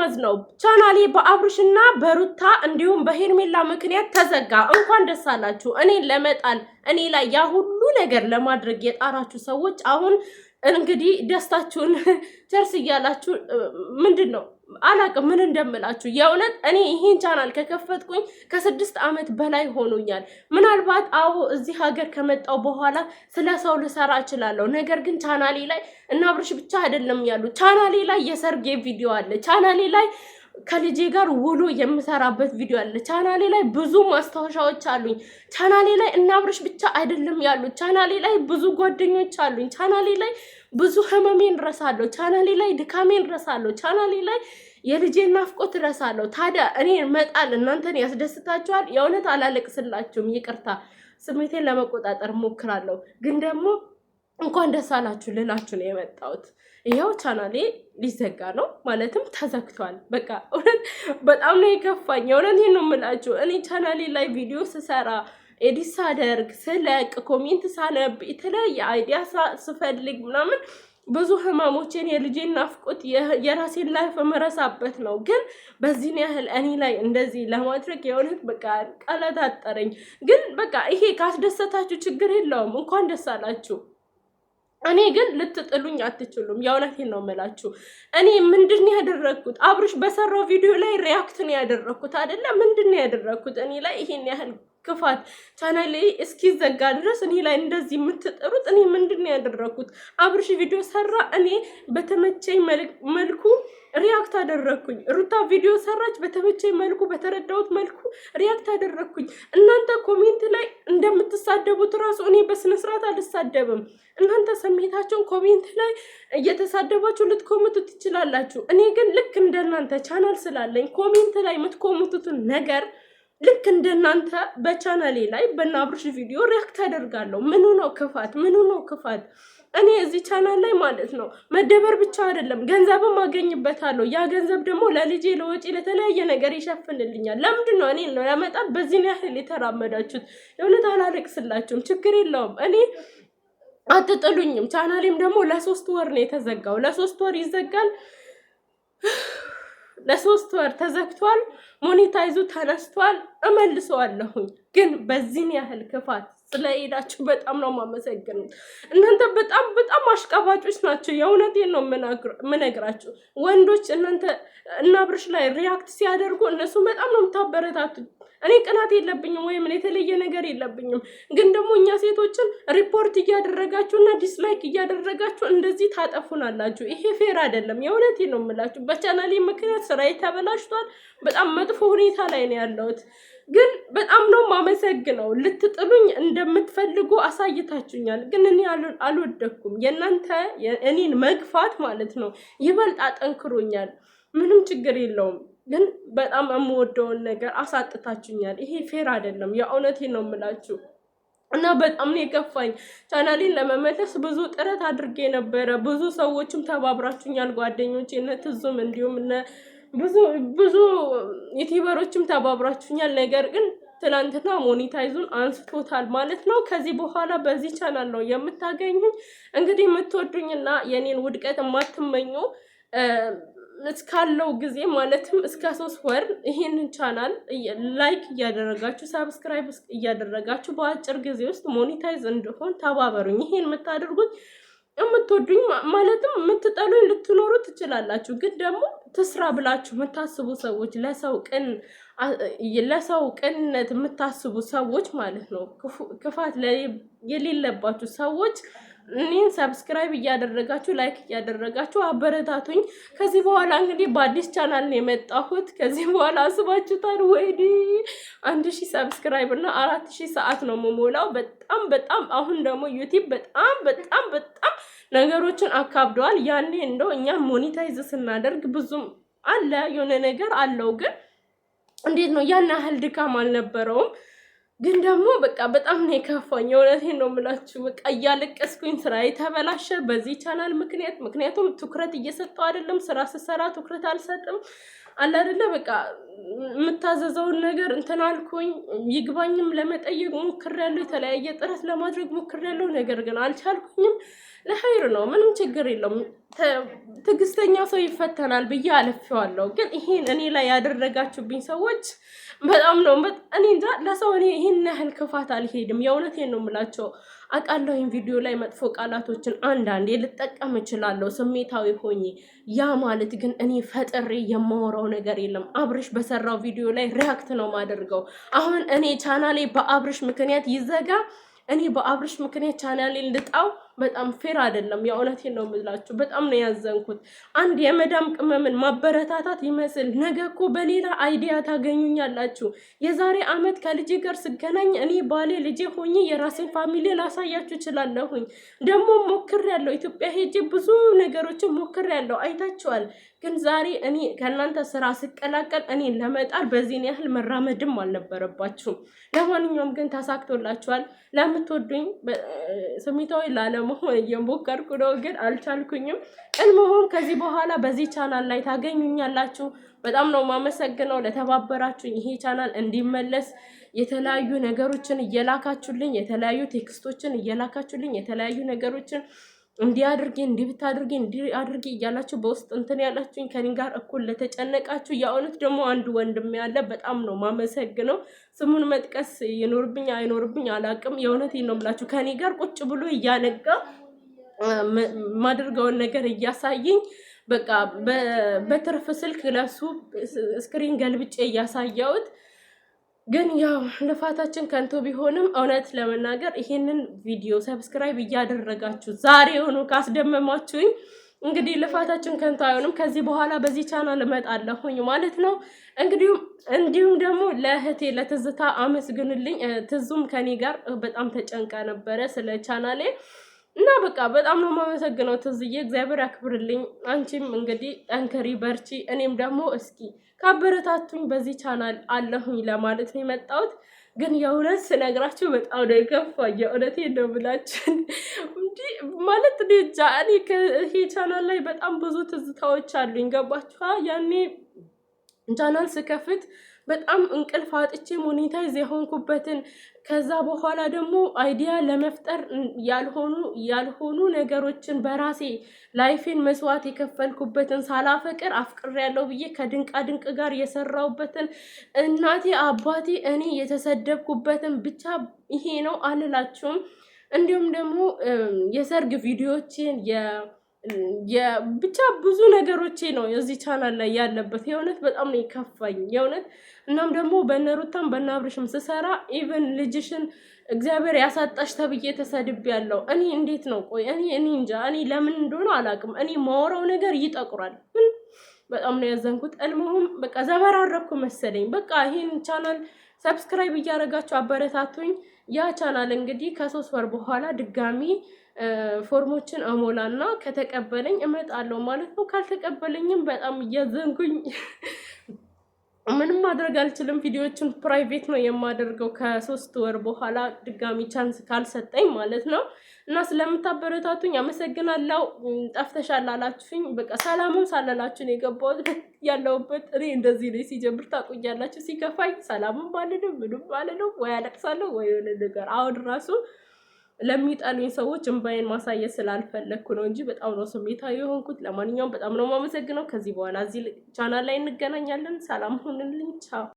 ማዝነው ቻናሌ በአብርሽና በሩታ እንዲሁም በሄርሜላ ምክንያት ተዘጋ። እንኳን ደስ አላችሁ። እኔን ለመጣል እኔ ላይ ያ ሁሉ ነገር ለማድረግ የጣራችሁ ሰዎች አሁን እንግዲህ ደስታችሁን ቸርስ እያላችሁ ምንድን ነው አላቅም ምን እንደምላችሁ። የእውነት እኔ ይሄን ቻናል ከከፈትኩኝ ከ6 ዓመት በላይ ሆኖኛል። ምናልባት እዚህ ሀገር ከመጣው በኋላ ስለ ሰው ልሰራ እችላለሁ። ነገር ግን ቻናሌ ላይ እና አብርሽ ብቻ አይደለም ያሉ ቻናሌ ላይ የሰርጌ ቪዲዮ አለ። ቻናሌ ላይ ከልጄ ጋር ውሎ የምሰራበት ቪዲዮ አለ። ቻናሌ ላይ ብዙ ማስታወሻዎች አሉኝ። ቻናሌ ላይ እና አብርሽ ብቻ አይደለም ያሉ። ቻናሌ ላይ ብዙ ጓደኞች አሉኝ። ቻናሌ ላይ ብዙ ህመሜን ረሳለሁ። ቻናሌ ላይ ድካሜን ረሳለሁ። ቻናሌ ላይ የልጄን ናፍቆት ረሳለሁ። ታዲያ እኔ መጣል እናንተን ያስደስታችኋል? የእውነት አላለቅስላችሁም፣ ይቅርታ ስሜቴን ለመቆጣጠር ሞክራለሁ። ግን ደግሞ እንኳን ደስ አላችሁ ልላችሁ ነው የመጣሁት። ይሄው ቻናሌ ሊዘጋ ነው ማለትም ተዘግቷል። በቃ እውነት በጣም ነው የከፋኝ። እውነቴን ነው የምላችሁ። እኔ ቻናሌ ላይ ቪዲዮ ስሰራ ኤዲት ሳደርግ ስለቅ ኮሜንት ሳነብ የተለያየ አይዲያ ስፈልግ ምናምን ብዙ ህመሞቼን የልጄን ናፍቆት የራሴን ላይፍ መረሳበት ነው። ግን በዚህን ያህል እኔ ላይ እንደዚህ ለማድረግ የእውነት በቃ ቃላት አጠረኝ። ግን በቃ ይሄ ካስደሰታችሁ ችግር የለውም፣ እንኳን ደስ አላችሁ። እኔ ግን ልትጥሉኝ አትችሉም። የእውነቴን ነው የምላችሁ። እኔ ምንድን ያደረግኩት አብርሽ በሰራው ቪዲዮ ላይ ሪያክት ነው ያደረግኩት አይደለ? ምንድን ያደረግኩት እኔ ላይ ይሄን ያህል ክፋት ቻናሌ እስኪዘጋ ድረስ እኔ ላይ እንደዚህ የምትጠሩት እኔ ምንድን ያደረግኩት? አብርሽ ቪዲዮ ሰራ፣ እኔ በተመቸኝ መልኩ ሪያክት አደረግኩኝ። ሩታ ቪዲዮ ሰራች፣ በተመቸኝ መልኩ በተረዳሁት መልኩ ሪያክት አደረግኩኝ። እናንተ ኮሜንት ላይ እንደምትሳደቡት ራሱ እኔ በስነ ስርዓት አልሳደብም። እናንተ ስሜታችሁን ኮሜንት ላይ እየተሳደባችሁ ልትኮምቱ ትችላላችሁ። እኔ ግን ልክ እንደናንተ ቻናል ስላለኝ ኮሜንት ላይ የምትኮምቱትን ነገር ልክ እንደናንተ በቻናሌ ላይ በአብርሽ ቪዲዮ ሪያክት አደርጋለሁ። ምኑ ነው ክፋት? ምኑ ነው ክፋት? እኔ እዚህ ቻናል ላይ ማለት ነው መደበር ብቻ አይደለም ገንዘብም አገኝበታለሁ። ያ ገንዘብ ደግሞ ለልጄ ለወጪ ለተለያየ ነገር ይሸፍንልኛል። ለምንድን ነው እኔ ለመጣል በዚህ ያህል የተራመዳችሁት? የእውነት አላለቅስላችሁም፣ ችግር የለውም። እኔ አትጥሉኝም። ቻናሌም ደግሞ ለ3 ወር ነው የተዘጋው። ለ3 ወር ይዘጋል። ለ3 ወር ተዘግቷል። ሞኔታይዙ ተነስቷል። እመልሰዋለሁኝ። ግን በዚህን ያህል ክፋት ስለሄዳችሁ በጣም ነው የማመሰግነው። እናንተ በጣም በጣም አሽቃባጮች ናቸው። የእውነቴን ነው የምነግራችሁ። ወንዶች እናንተ እና አብርሽ ላይ ሪያክት ሲያደርጉ እነሱ በጣም ነው የምታበረታቱት። እኔ ቅናት የለብኝም ወይም የተለየ ነገር የለብኝም። ግን ደግሞ እኛ ሴቶችን ሪፖርት እያደረጋችሁ እና ዲስላይክ እያደረጋችሁ እንደዚህ ታጠፉናላችሁ። ይሄ ፌር አይደለም። የእውነቴን ነው የምላችሁ። በቻናሌ ምክንያት ስራዬ ተበላሽቷል። በጣም መጥፎ ሁኔታ ላይ ነው ያለሁት። ግን በጣም ነው ማመሰግነው። ልትጥሉኝ እንደምትፈልጉ አሳይታችሁኛል። ግን እኔ አልወደኩም። የእናንተ እኔን መግፋት ማለት ነው ይበልጥ አጠንክሮኛል። ምንም ችግር የለውም። ግን በጣም የምወደውን ነገር አሳጥታችሁኛል። ይሄ ፌር አይደለም። የእውነቴን ነው የምላችሁ። እና በጣም ነው የከፋኝ። ቻናሌን ለመመለስ ብዙ ጥረት አድርጌ ነበረ። ብዙ ሰዎችም ተባብራችሁኛል። ጓደኞቼ እነ ትዙም እንዲሁም ብዙ ዩቲዩበሮችም ተባብራችሁኛል። ነገር ግን ትናንትና ሞኔታይዙን አንስቶታል ማለት ነው። ከዚህ በኋላ በዚህ ቻናል ነው የምታገኙኝ። እንግዲህ የምትወዱኝና የኔን ውድቀት የማትመኙ እስካለው ጊዜ ማለትም እስከ 3 ወር ይሄንን ቻናል ላይክ እያደረጋችሁ ሰብስክራይብ እያደረጋችሁ በአጭር ጊዜ ውስጥ ሞኔታይዝ እንድሆን ተባበሩኝ። ይሄን የምታደርጉት የምትወዱኝ ማለትም የምትጠሉኝ ልትኖሩ ትችላላችሁ። ግን ደግሞ ትስራ ብላችሁ የምታስቡ ሰዎች፣ ለሰው ቅንነት የምታስቡ ሰዎች ማለት ነው፣ ክፋት የሌለባችሁ ሰዎች እኔን ሰብስክራይብ እያደረጋችሁ ላይክ እያደረጋችሁ አበረታቱኝ። ከዚህ በኋላ እንግዲህ በአዲስ ቻናል ነው የመጣሁት። ከዚህ በኋላ አስባችሁታል ወይዲ 1000 ሰብስክራይብ እና 4000 ሰዓት ነው የምሞላው። በጣም አሁን ደግሞ ዩቲዩብ በጣም ነገሮችን አካብደዋል። ያኔ እንደው እኛ ሞኔታይዝ ስናደርግ ብዙም አለ የሆነ ነገር አለው፣ ግን እንዴት ነው ያን ያህል ድካም አልነበረውም። ግን ደግሞ በቃ በጣም ነው የከፋኝ። የእውነቴን ነው የምላችሁ። በቃ እያለቀስኩኝ ስራዬ ተበላሸ በዚህ ቻናል ምክንያት። ምክንያቱም ትኩረት እየሰጠው አይደለም። ስራ ስሰራ ትኩረት አልሰጥም አለ አይደለ? በቃ የምታዘዘውን ነገር እንትን አልኩኝ። ይግባኝም ለመጠየቅ ሞክሬያለሁ። የተለያየ ጥረት ለማድረግ ሞክሬያለሁ። ነገር ግን አልቻልኩኝም። ለኸይር ነው፣ ምንም ችግር የለውም። ትግስተኛ ሰው ይፈተናል ብዬ አልፌዋለሁ። ግን ይሄን እኔ ላይ ያደረጋችሁብኝ ሰዎች በጣም ነው እኔ እንጃ ለሰው እኔ ይሄን ያህል ክፋት አልሄድም። የእውነቴን ነው የምላቸው። አውቃለሁ ቪዲዮ ላይ መጥፎ ቃላቶችን አንዳንዴ ልጠቀም እችላለሁ ስሜታዊ ሆኜ። ያ ማለት ግን እኔ ፈጥሬ የማወራው ነገር የለም። አብርሽ በሰራው ቪዲዮ ላይ ሪያክት ነው ማደርገው። አሁን እኔ ቻናሌ በአብርሽ ምክንያት ይዘጋ፣ እኔ በአብርሽ ምክንያት ቻናሌን ልጣው በጣም ፌር አይደለም። የእውነቴን ነው የምላችሁ። በጣም ነው ያዘንኩት። አንድ የመዳም ቅመምን ማበረታታት ይመስል ነገ እኮ በሌላ አይዲያ ታገኙኛላችሁ። የዛሬ አመት ከልጄ ጋር ስገናኝ እኔ ባሌ ልጄ ሆኜ የራሴን ፋሚሊ ላሳያችሁ እችላለሁኝ። ደግሞ ሞክሬያለሁ። ኢትዮጵያ ሄጄ ብዙ ነገሮችን ሞክሬያለሁ። አይታችኋል። ግን ዛሬ እኔ ከእናንተ ስራ ስቀላቀል እኔን ለመጣል በዚህን ያህል መራመድም አልነበረባችሁም። ለማንኛውም ግን ተሳክቶላችኋል። ለምትወዱኝ ስሜታዊ ላለመሆን እየሞከርኩ ነው፣ ግን አልቻልኩኝም። ቅን መሆን ከዚህ በኋላ በዚህ ቻናል ላይ ታገኙኛላችሁ። በጣም ነው ማመሰግነው ለተባበራችሁኝ። ይሄ ቻናል እንዲመለስ የተለያዩ ነገሮችን እየላካችሁልኝ፣ የተለያዩ ቴክስቶችን እየላካችሁልኝ፣ የተለያዩ ነገሮችን እንዲያድርጊ እንዲብታድርጊ እንዲያድርጊ እያላችሁ በውስጥ እንትን ያላችሁኝ ከኔ ጋር እኩል ለተጨነቃችሁ የእውነት ደግሞ አንድ ወንድም ያለ በጣም ነው ማመሰግነው። ስሙን መጥቀስ ይኖርብኝ አይኖርብኝ አላቅም። የእውነቴን ነው የምላችሁ። ከኔ ጋር ቁጭ ብሎ እያነጋ ማድርገውን ነገር እያሳየኝ በቃ በትርፍ ስልክ ለሱ ስክሪን ገልብጬ እያሳየሁት፣ ግን ያው ልፋታችን ከንቶ ቢሆንም እውነት ለመናገር ይሄንን ቪዲዮ ሰብስክራይብ እያደረጋችሁ ዛሬውኑ ካስደመማችሁኝ እንግዲህ ልፋታችን ከንቶ አይሆንም። ከዚህ በኋላ በዚህ ቻናል እመጣለሁኝ ማለት ነው። እንዲሁም ደግሞ ለእህቴ ለትዝታ አመስግንልኝ። ትዙም ከኔ ጋር በጣም ተጨንቃ ነበረ ስለ ቻናሌ እና በቃ በጣም ነው የማመሰግነው ትዝዬ፣ እግዚአብሔር ያክብርልኝ። አንቺም እንግዲህ ጠንክሪ በርቺ። እኔም ደግሞ እስኪ ካበረታቱኝ በዚህ ቻናል አለሁኝ ለማለት ነው የመጣሁት። ግን የእውነት ስነግራችሁ በጣም ነው የከፋኝ። የእውነቴን ነው የምላችሁ እንጂ ማለት እኔ ከይሄ ቻናል ላይ በጣም ብዙ ትዝታዎች አሉኝ። ገባችኋ? ያኔ ቻናል ስከፍት በጣም እንቅልፍ አጥቼ ሞኔታይዝ የሆንኩበትን ከዛ በኋላ ደግሞ አይዲያ ለመፍጠር ያልሆኑ ነገሮችን በራሴ ላይፌን መስዋዕት የከፈልኩበትን ሳላፈቅር አፍቅሬያለሁ ብዬ ከድንቃ ድንቅ ጋር የሰራሁበትን እናቴ አባቴ እኔ የተሰደብኩበትን ብቻ ይሄ ነው አልላችሁም። እንዲሁም ደግሞ የሰርግ ቪዲዮዎችን ብቻ ብዙ ነገሮቼ ነው የዚህ ቻናል ላይ ያለበት። የእውነት በጣም ነው የከፋኝ የእውነት። እናም ደግሞ በነሩታም በናብርሽም ስሰራ ኢቨን ልጅሽን እግዚአብሔር ያሳጣሽ ተብዬ ተሰድቤያለሁ። እኔ እንዴት ነው ቆይ እኔ እንጃ። እኔ ለምን እንደሆነ አላውቅም። እኔ ማወራው ነገር ይጠቁራል። በጣም ነው ያዘንኩት። እልሙም በቃ ዘበራረኩ መሰለኝ። በቃ ይሄን ቻናል ሰብስክራይብ እያደረጋችሁ አበረታቱኝ። ያ ቻናል እንግዲህ ከ3 ወር በኋላ ድጋሚ ፎርሞችን አሞላና ከተቀበለኝ እመጣለሁ ማለት ነው። ካልተቀበለኝም በጣም እያዘንኩኝ ምንም ማድረግ አልችልም። ቪዲዮዎችን ፕራይቬት ነው የማደርገው ከ3 ወር በኋላ ድጋሚ ቻንስ ካልሰጠኝ ማለት ነው። እና ስለምታበረታቱኝ አመሰግናለሁ። ጠፍተሻል አላችሁኝ። በቃ ሰላምም ሳላላችሁ ነው የገባሁት ያለሁበት። እኔ እንደዚህ ላይ ሲጀምር ታቆያላችሁ። ሲከፋኝ ሰላምም ባልልም ምንም ባልልም ወይ አለቅሳለሁ ወይ የሆነ ነገር። አሁን ራሱ ለሚጠሉኝ ሰዎች እንባዬን ማሳየት ስላልፈለግኩ ነው እንጂ በጣም ነው ስሜታዊ የሆንኩት። ለማንኛውም በጣም ነው የማመሰግነው። ከዚህ በኋላ እዚህ ቻናል ላይ እንገናኛለን። ሰላም ሁንልኝ። ቻው